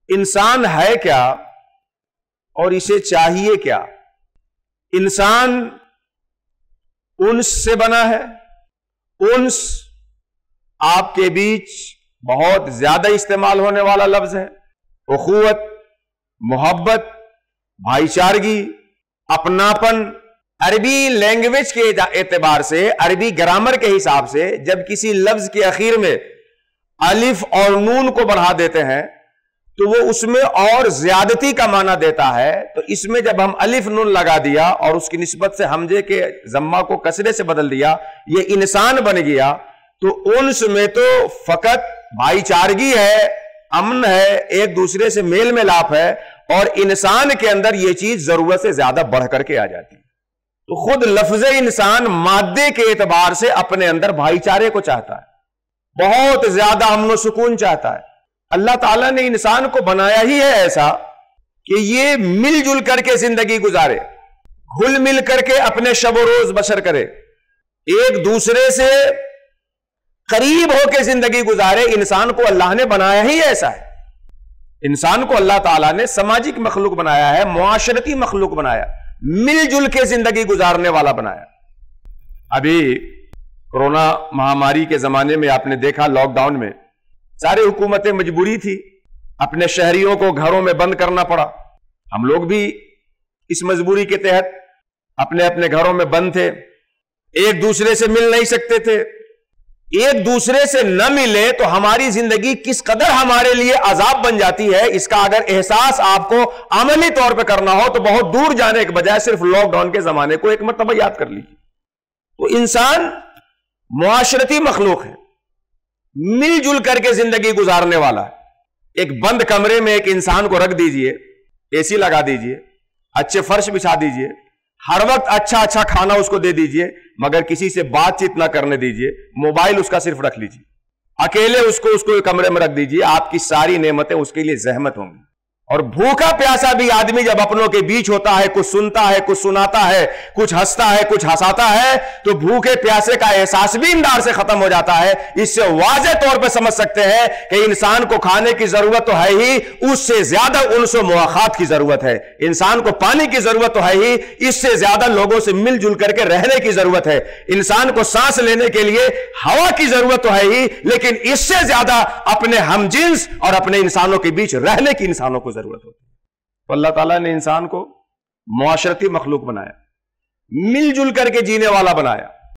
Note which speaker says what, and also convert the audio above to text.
Speaker 1: انسان ہے کیا اور اسے چاہیے کیا؟ انسان انس سے بنا ہے. انس آپ کے بیچ بہت زیادہ استعمال ہونے والا لفظ ہے. اخوت، محبت، بھائی چارگی، اپناپن. عربی لینگویج کے اعتبار سے، عربی گرامر کے حساب سے جب کسی لفظ کے اخیر میں الف اور نون کو بڑھا دیتے ہیں تو وہ اس میں اور زیادتی کا معنی دیتا ہے. تو اس میں جب ہم الف نون لگا دیا اور اس کی نسبت سے حمزے کے ضمہ کو کسرے سے بدل دیا، یہ انسان بن گیا. تو انس میں تو فقط بھائی چارگی ہے، امن ہے، ایک دوسرے سے میل ملاپ ہے، اور انسان کے اندر یہ چیز ضرورت سے زیادہ بڑھ کر کے آ جاتی ہے. تو خود لفظ انسان مادے کے اعتبار سے اپنے اندر بھائی چارے کو چاہتا ہے، بہت زیادہ امن و سکون چاہتا ہے. اللہ تعالیٰ نے انسان کو بنایا ہی ہے ایسا کہ یہ مل جل کر کے زندگی گزارے، گھل مل کر کے اپنے شب و روز بسر کرے، ایک دوسرے سے قریب ہو کے زندگی گزارے. انسان کو اللہ نے بنایا ہی ایسا ہے. انسان کو اللہ تعالیٰ نے سماجک مخلوق بنایا ہے، معاشرتی مخلوق بنایا، مل جل کے زندگی گزارنے والا بنایا. ابھی کورونا مہاماری کے زمانے میں آپ نے دیکھا، لاک ڈاؤن میں ساری حکومتیں مجبوری تھی، اپنے شہریوں کو گھروں میں بند کرنا پڑا. ہم لوگ بھی اس مجبوری کے تحت اپنے اپنے گھروں میں بند تھے، ایک دوسرے سے مل نہیں سکتے تھے. ایک دوسرے سے نہ ملے تو ہماری زندگی کس قدر ہمارے لیے عذاب بن جاتی ہے، اس کا اگر احساس آپ کو عملی طور پہ کرنا ہو تو بہت دور جانے کے بجائے صرف لاک ڈاؤن کے زمانے کو ایک مرتبہ یاد کر لیجیے. تو انسان معاشرتی مخلوق ہے، مل جل کر کے زندگی گزارنے والا ہے. ایک بند کمرے میں ایک انسان کو رکھ دیجئے، اے سی لگا دیجئے، اچھے فرش بچھا دیجئے، ہر وقت اچھا اچھا کھانا اس کو دے دیجئے، مگر کسی سے بات چیت نہ کرنے دیجئے، موبائل اس کا صرف رکھ لیجئے، اکیلے اس کو کمرے میں رکھ دیجئے. آپ کی ساری نعمتیں اس کے لیے زحمت ہوں گی. اور بھوکا پیاسا بھی آدمی جب اپنوں کے بیچ ہوتا ہے، کچھ سنتا ہے، کچھ سناتا ہے، کچھ ہنستا ہے، کچھ ہنساتا ہے، تو بھوکے پیاسے کا احساس بھی اندار سے ختم ہو جاتا ہے. اس سے واضح طور پہ سمجھ سکتے ہیں کہ انسان کو کھانے کی ضرورت تو ہے ہی، اس سے زیادہ انس و مواخات کی ضرورت ہے. انسان کو پانی کی ضرورت تو ہے ہی، اس سے زیادہ لوگوں سے مل جل کر کے رہنے کی ضرورت ہے. انسان کو سانس لینے کے لیے ہوا کی ضرورت تو ہے ہی، لیکن اس سے زیادہ اپنے ہم جنس اور اپنے انسانوں کے بیچ رہنے کی انسانوں کو ضرورت ہوتی ہے. تو اللہ تعالیٰ نے انسان کو معاشرتی مخلوق بنایا، مل جل کر کے جینے والا بنایا.